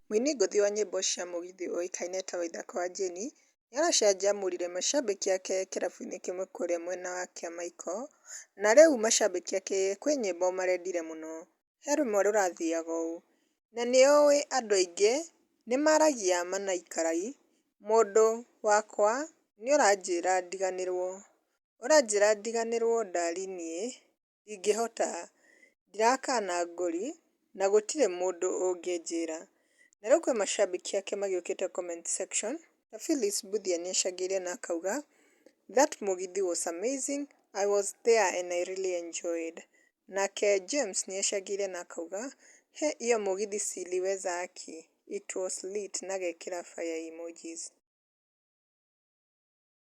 Mũini ngũthi wa nyĩmbo cia mũgithi ũĩkaine ta Waithaka wa Jane nĩaracanjamũrire macambĩki ake kĩrabu-inĩ kĩmwe kũrĩa mwena wa Kĩamaiko, na rĩu macambĩki ake kwĩ nyĩmbo marendire mũno. He rũmwe rũrathiaga ũũ: "Na nĩũĩ andũ aingĩ nĩmaragia manaikarai, mũndũ wakwa nĩũranjĩra ndiganĩrwo, ũranjĩra ndiganĩrwo ndari niĩ, ndingĩhota, ndirakana ngũri na gũtirĩ mũndũ ũngĩnjĩra." Na rĩu kwĩ macambĩki ake magĩũkĩte comment section, ta Phyllis Mbuthia nĩacangĩire na akauga "That Mugithi was amazing, I was there and I really enjoyed." Nake James nĩacangĩire na akauga "He, iyo mugithi siliweza aki, it was lit" na agekĩra fire emojis.